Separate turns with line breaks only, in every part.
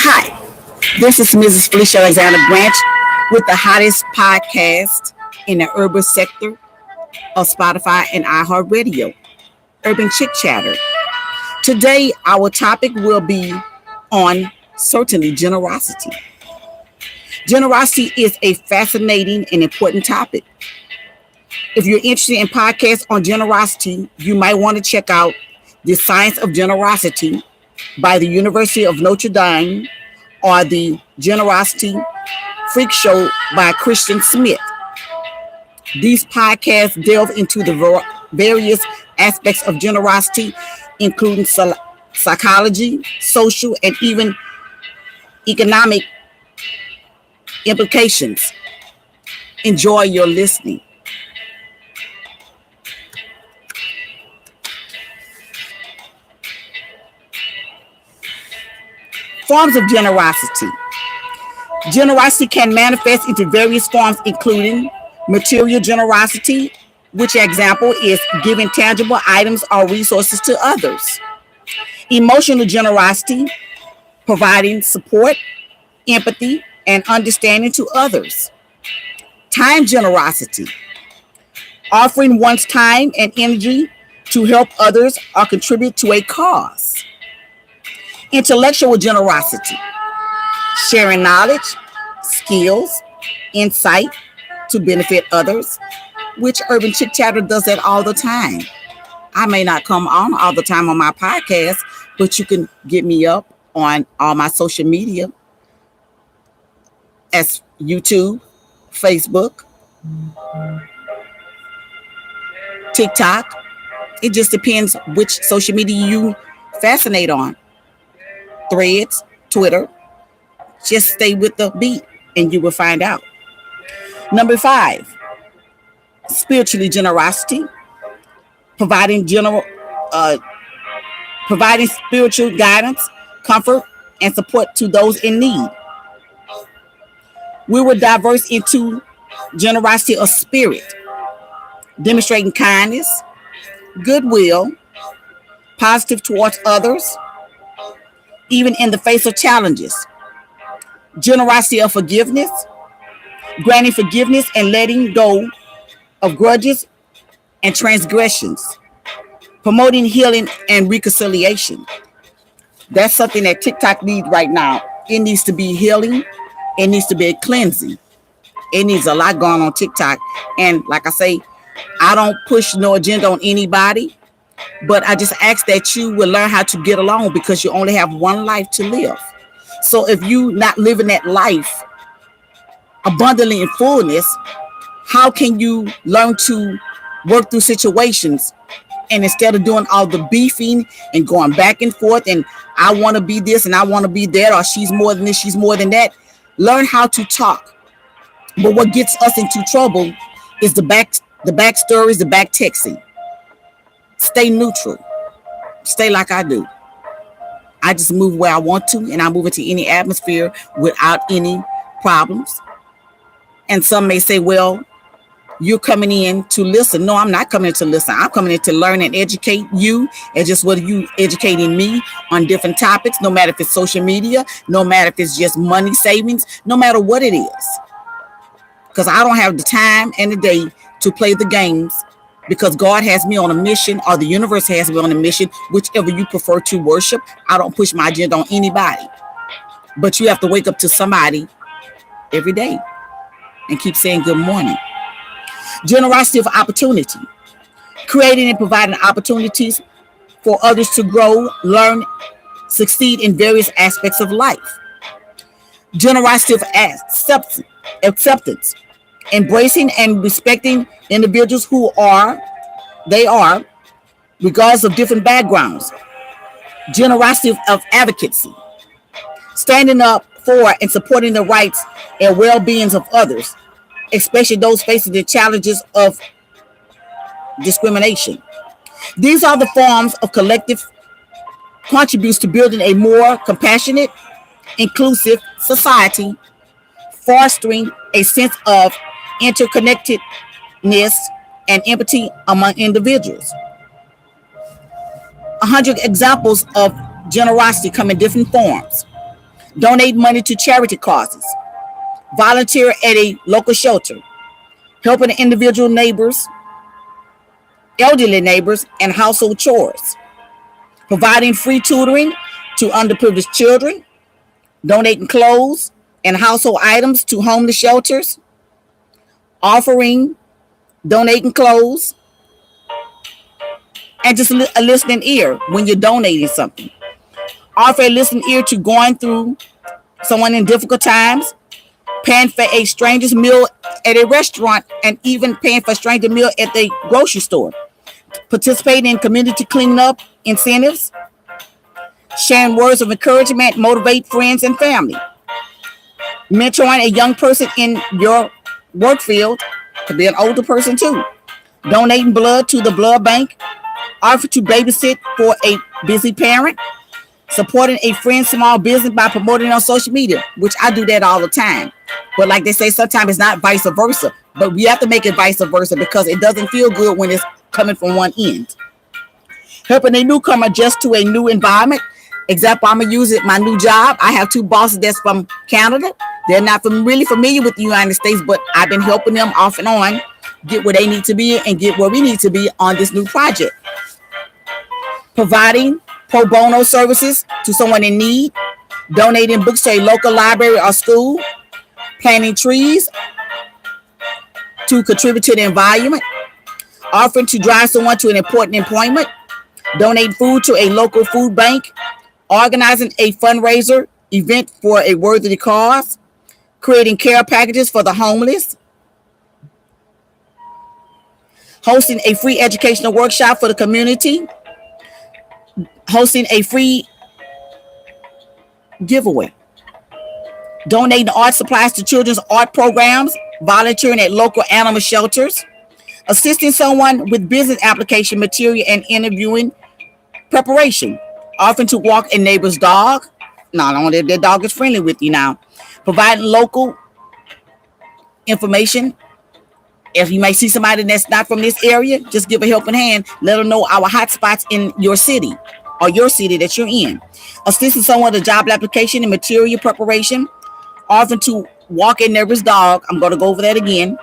Hi, this is Mrs. Felicia Alexander Branch with the hottest podcast in the urban sector of Spotify and iHeartRadio, Urban Chick Chatter. Today, our topic will be on certainly generosity. Generosity is a fascinating and important topic. If you're interested in podcasts on generosity, you might want to check out The Science of Generosity by the University of Notre Dame or the Generosity Freak Show by Christian Smith. These podcasts delve into the various aspects of generosity, including psychology, social, and even economic implications. Enjoy your listening. Forms of generosity. Generosity can manifest into various forms, including material generosity, which example is giving tangible items or resources to others. Emotional generosity, providing support, empathy, and understanding to others. Time generosity, offering one's time and energy to help others or contribute to a cause. Intellectual generosity, sharing knowledge, skills, insight to benefit others, which Urban Chick Chatter does that all the time. I may not come on all the time on my podcast, but you can get me up on all my social media as YouTube, Facebook, TikTok. It just depends which social media you fascinate on. Threads, Twitter. Just stay with the beat and you will find out. Number 5, spiritually generosity, providing providing spiritual guidance, comfort, and support to those in need. We will diverse into generosity of spirit, demonstrating kindness, goodwill, positive towards others, even in the face of challenges. Generosity of forgiveness, granting forgiveness and letting go of grudges and transgressions, promoting healing and reconciliation. That's something that TikTok needs right now. It needs to be healing. It needs to be a cleansing. It needs a lot going on TikTok. And like I say, I don't push no agenda on anybody, but I just ask that you will learn how to get along because you only have one life to live. So if you not living that life abundantly in fullness, how can you learn to work through situations? And instead of doing all the beefing and going back and forth and I want to be this and I want to be that, or she's more than this, she's more than that, learn how to talk. But what gets us into trouble is the back stories, the back texting. Stay neutral. Stay like I do. I just move where I want to, and I move into any atmosphere without any problems. And some may say, well, you're coming in to listen. No, I'm not coming in to listen. I'm coming in to learn and educate you, and just whether you educating me on different topics, no matter if it's social media, no matter if it's just money savings, no matter what it is. Because I don't have the time and the day to play the games, because God has me on a mission, or the universe has me on a mission, whichever you prefer to worship. I don't push my agenda on anybody. But you have to wake up to somebody every day and keep saying good morning. Generosity of opportunity, creating and providing opportunities for others to grow, learn, succeed in various aspects of life. Generosity of acceptance, embracing and respecting individuals who they are, regardless of different backgrounds. Generosity of advocacy, standing up for and supporting the rights and well-beings of others, especially those facing the challenges of discrimination. These are the forms of collective contributes to building a more compassionate, inclusive society, fostering a sense of interconnectedness and empathy among individuals. 100 examples of generosity come in different forms. donate money to charity causes, volunteer at a local shelter, helping individual neighbors, elderly neighbors, and household chores, providing free tutoring to underprivileged children, donating clothes and household items to homeless shelters, offering, donating clothes, and just a listening ear when you're donating something. Offer a listening ear to going through someone in difficult times, paying for a stranger's meal at a restaurant, and even paying for a stranger meal at the grocery store. Participating in community cleanup incentives, sharing words of encouragement, motivate friends and family. Mentoring a young person in your work field, could be an older person too. Donating blood to the blood bank, offer to babysit for a busy parent, supporting a friend's small business by promoting it on social media, which I do that all the time. But like they say, sometimes it's not vice versa, but we have to make it vice versa because it doesn't feel good when it's coming from one end. Helping a newcomer adjust to a new environment. Example, I'm gonna use it. My new job. I have two bosses that's from Canada. They're not really familiar with the United States, but I've been helping them off and on get where they need to be and get where we need to be on this new project. Providing pro bono services to someone in need, donating books to a local library or school, planting trees to contribute to the environment, offering to drive someone to an important appointment, donate food to a local food bank, organizing a fundraiser event for a worthy cause, creating care packages for the homeless, hosting a free educational workshop for the community, hosting a free giveaway, donating art supplies to children's art programs, volunteering at local animal shelters, assisting someone with business application material and interviewing preparation, offering to walk a neighbor's dog, not only if their dog is friendly with you now, providing local information. If you may see somebody that's not from this area, just give a helping hand. Let them know our hot spots in your city or your city that you're in. Assisting someone with a job application and material preparation, offering to walk a neighbor's dog. I'm going to go over that again.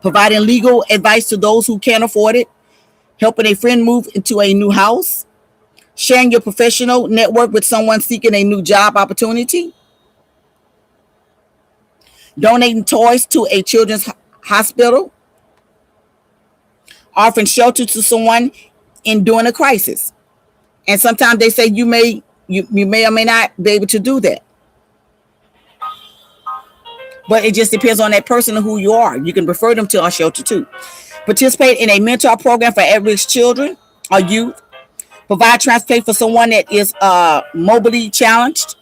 Providing legal advice to those who can't afford it, helping a friend move into a new house, sharing your professional network with someone seeking a new job opportunity, donating toys to a children's hospital, offering shelter to someone during a crisis. And sometimes they say you may or may not be able to do that. But it just depends on that person and who you are. You can refer them to our shelter too. Participate in a mentor program for at-risk children or youth. Provide transportation for someone that is mobility challenged.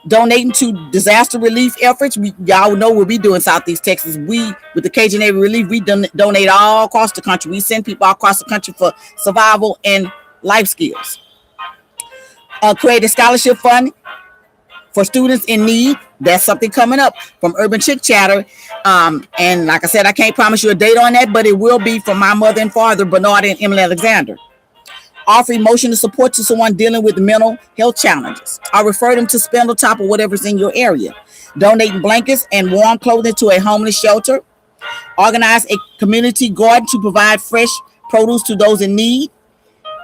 Donating to disaster relief efforts. Y'all know what we do in Southeast Texas. We, with the Cajun Navy Relief, we donate all across the country. We send people all across the country for survival and life skills. Create a scholarship fund for students in need. That's something coming up from Urban Chick Chatter. And like I said, I can't promise you a date on that, but it will be from my mother and father, Bernard and Emily Alexander. Offer emotional support to someone dealing with mental health challenges. Or refer them to Spindletop or whatever's in your area. Donating blankets and warm clothing to a homeless shelter. Organize a community garden to provide fresh produce to those in need.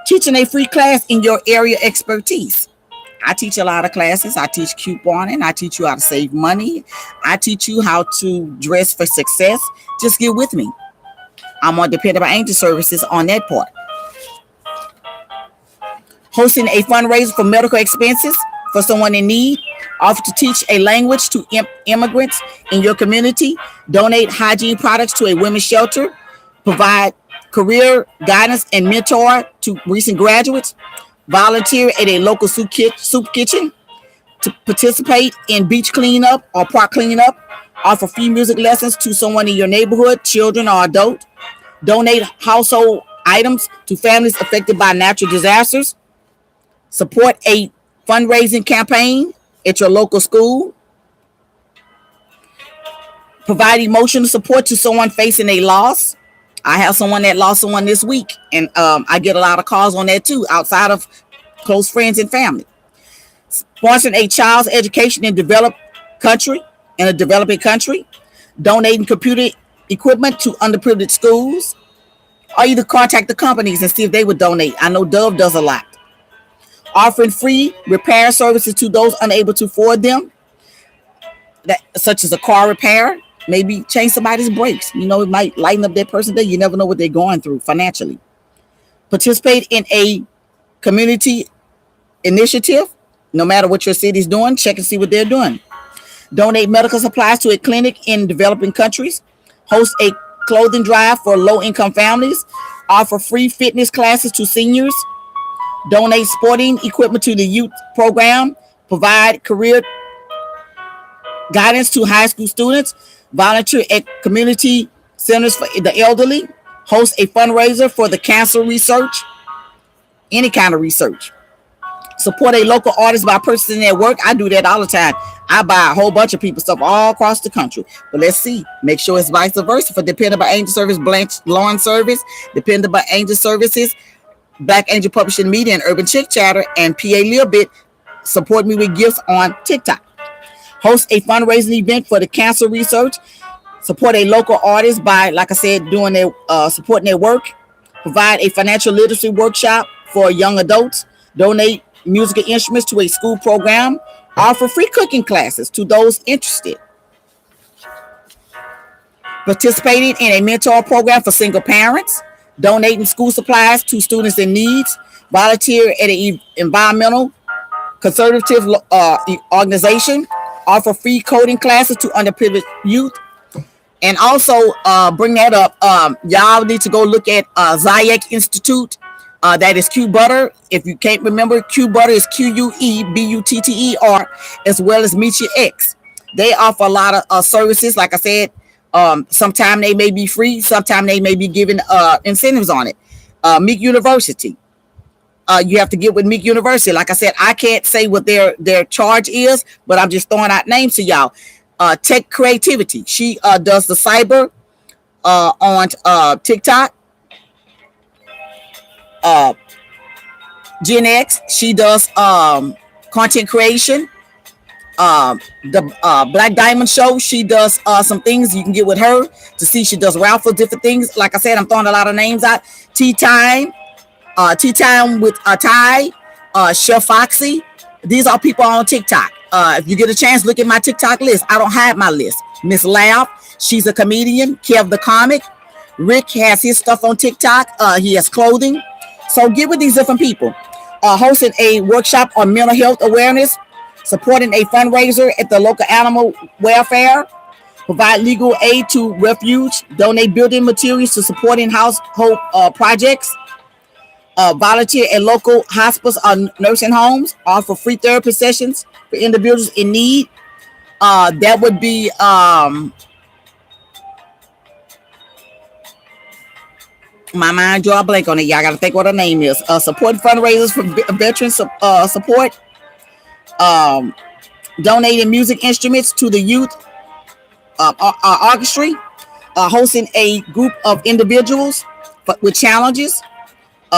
Teaching a free class in your area expertise. I teach a lot of classes. I teach couponing. I teach you how to save money. I teach you how to dress for success. Just get with me. I'm on Dependable Angel Services on that part. Hosting a fundraiser for medical expenses for someone in need. Offer to teach a language to immigrants in your community. Donate hygiene products to a women's shelter. Provide career guidance and mentor to recent graduates. Volunteer at a local soup kitchen. To participate in beach cleanup or park cleanup. Offer free music lessons to someone in your neighborhood, children or adult. Donate household items to families affected by natural disasters. Support a fundraising campaign at your local school. Provide emotional support to someone facing a loss. I have someone that lost someone this week, and I get a lot of calls on that too, outside of close friends and family. Sponsoring a child's education in a developing country, donating computer equipment to underprivileged schools, or either contact the companies and see if they would donate. I know Dove does a lot. Offering free repair services to those unable to afford them, such as a car repair, maybe change somebody's brakes. It might lighten up that person day. You never know what they're going through financially. Participate in a community initiative. No matter what your city's doing, check and see what they're doing. Donate medical supplies to a clinic in developing countries. Host a clothing drive for low-income families. Offer free fitness classes to seniors. Donate sporting equipment to the youth program. Provide career guidance to high school students. Volunteer at community centers for the elderly. Host a fundraiser for the cancer research. Any kind of research. Support a local artist by purchasing their work. I do that all the time. I buy a whole bunch of people's stuff all across the country. But let's see. Make sure it's vice versa. For Dependent by Angel Service, Blanche Lawn Service, Dependent by Angel Services, Black Angel Publishing Media, and Urban Chick Chatter, and PA Little Bit. Support me with gifts on TikTok. Host a fundraising event for the cancer research. Support a local artist by, like I said, doing their supporting their work. Provide a financial literacy workshop for young adults. Donate musical instruments to a school program. Offer free cooking classes to those interested. Participating in a mentor program for single parents. Donating school supplies to students in need. Volunteer at an environmental conservative organization. Offer free coding classes to underprivileged youth. And also bring that up. Y'all need to go look at Zayek Institute. That is Q Butter. If you can't remember, Q Butter is QUEBUTTER, as well as Meet Your X. They offer a lot of services. Like I said, sometimes they may be free, sometimes they may be given incentives on it. Meek University. You have to get with Meek University. Like I said, I can't say what their charge is, but I'm just throwing out names to y'all. Tech Creativity. She does the cyber on TikTok. Gen X, she does content creation. The Black Diamond Show, she does some things you can get with her to see. She does raffles, different things. Like I said, I'm throwing a lot of names out. Tea Time with Ty, Chef Foxy. These are people on TikTok. If you get a chance, look at my TikTok list. I don't hide my list. Miss Laugh, she's a comedian. Kev the Comic. Rick has his stuff on TikTok. He has clothing. So get with these different people. Hosting a workshop on mental health awareness. Supporting a fundraiser at the local animal welfare. Provide legal aid to refuge. Donate building materials to supporting household projects. Volunteer at local hospice or nursing homes. Offer free therapy sessions for individuals in need. That would be my mind draw a blank on it. Y'all gotta think what her name is. Support fundraisers for veterans support. Donating music instruments to the youth orchestra. Hosting a group of individuals with challenges.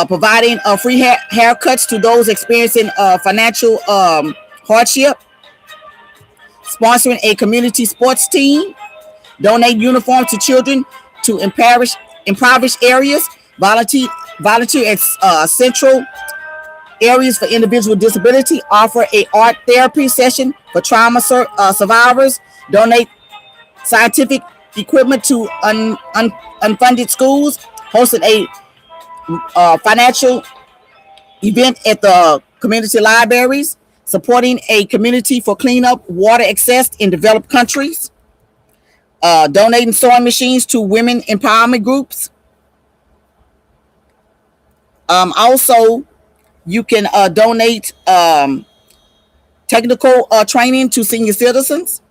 Providing free haircuts to those experiencing financial hardship. Sponsoring a community sports team. Donate uniforms to children to impoverished areas. Volunteer at central areas for individuals with disability. Offer a art therapy session for trauma survivors. Donate scientific equipment to unfunded schools. Hosted a financial event at the community libraries. Supporting a community for cleanup water access in developed countries. Donating sewing machines to women empowerment groups. Also, you can donate technical training to senior citizens.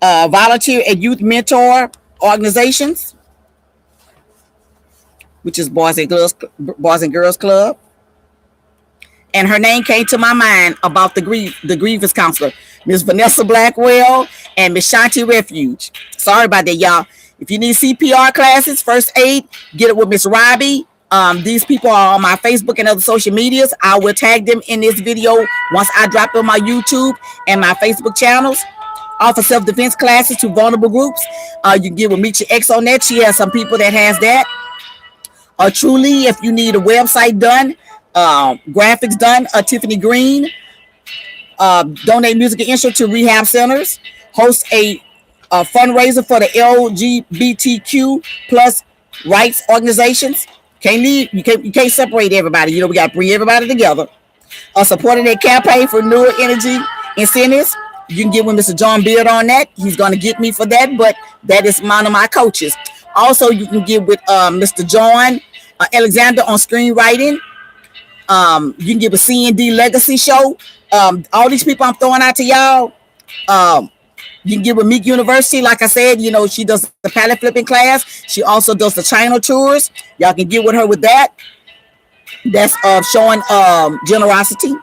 Volunteer at youth mentor organizations, which is Boys and Girls Club. And her name came to my mind about the grievance counselor, Miss Vanessa Blackwell and Miss Shanti Refuge. Sorry about that, y'all. If you need CPR classes, first aid, get it with Miss Robbie These people are on my Facebook and other social medias. I will tag them in this video once I drop on my YouTube and my Facebook channels. Offer self-defense classes to vulnerable groups. You can get with Meet Your Ex on that. She has some people that has that. Truly, if you need a website done, graphics done, Tiffany Green. Donate music and instrument to rehab centers. Host a fundraiser for the LGBTQ plus rights organizations. You can't separate everybody. We got to bring everybody together. Supporting a campaign for newer energy incentives. You can get with Mr. John Beard on that. He's going to get me for that, but that is one of my coaches. Also, you can get with Mr. John Alexander on screenwriting. You can get with C&D Legacy Show. All these people I'm throwing out to y'all. You can get with Meek University. Like I said, she does the pallet flipping class. She also does the China tours. Y'all can get with her with that. That's showing generosity.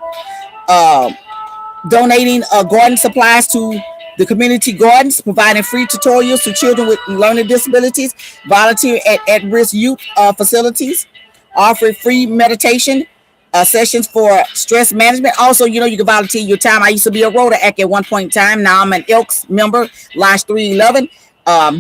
Donating garden supplies to the community gardens, providing free tutorials to children with learning disabilities, volunteer at at-risk youth facilities, offering free meditation sessions for stress management. Also, you can volunteer your time. I used to be a Rotaract at one point in time. Now I'm an Elks member, Lodge 311.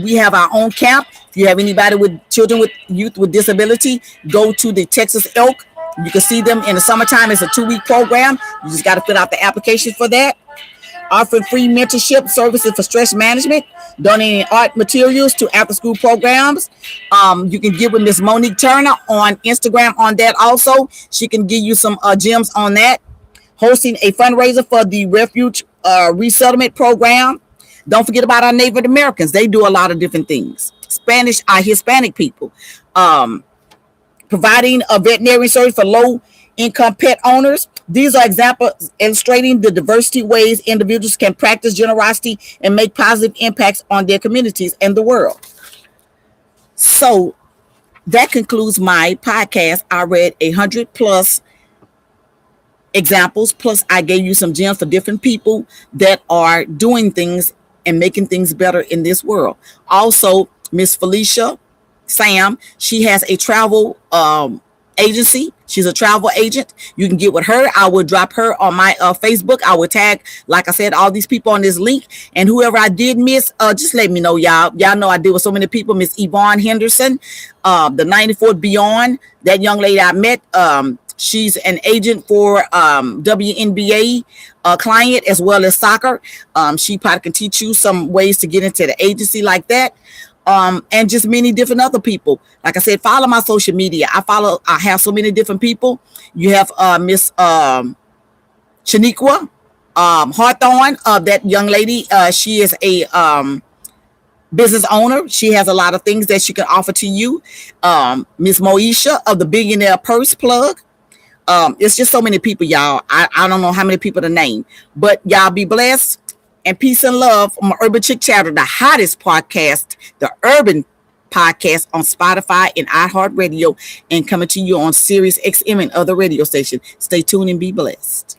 We have our own camp. If you have anybody with children with youth with disability, go to the Texas Elk. You can see them in the summertime. It's a 2-week program. You just got to fill out the application for that. Offering free mentorship services for stress management, donating art materials to after-school programs. You can get with Miss Monique Turner on Instagram on that also. She can give you some gems on that. Hosting a fundraiser for the Refuge Resettlement Program. Don't forget about our Native Americans. They do a lot of different things. Hispanic people. Providing a veterinary service for low-income pet owners. These are examples illustrating the diversity ways individuals can practice generosity and make positive impacts on their communities and the world. So that concludes my podcast. I read 100 plus examples, plus I gave you some gems for different people that are doing things and making things better in this world. Also, Miss Felicia Sam, she has a travel agency. She's a travel agent. You can get with her. I will drop her on my Facebook. I will tag, like I said, all these people on this link. And whoever I did miss, just let me know, y'all. Y'all know I deal with so many people. Miss Yvonne Henderson, the 94th Beyond, that young lady I met. She's an agent for WNBA client as well as soccer. She probably can teach you some ways to get into the agency like that. And just many different other people. Like I said, follow my social media. I have so many different people. You have Miss Shaniqua Hawthorne, that young lady. She is a business owner. She has a lot of things that she can offer to you. Miss Moesha of the Billionaire Purse Plug. It's just so many people, y'all. I don't know how many people to name, but y'all be blessed. And peace and love from Urban Chick Chatter, the hottest podcast, the Urban Podcast on Spotify and iHeartRadio, and coming to you on Sirius XM and other radio stations. Stay tuned and be blessed.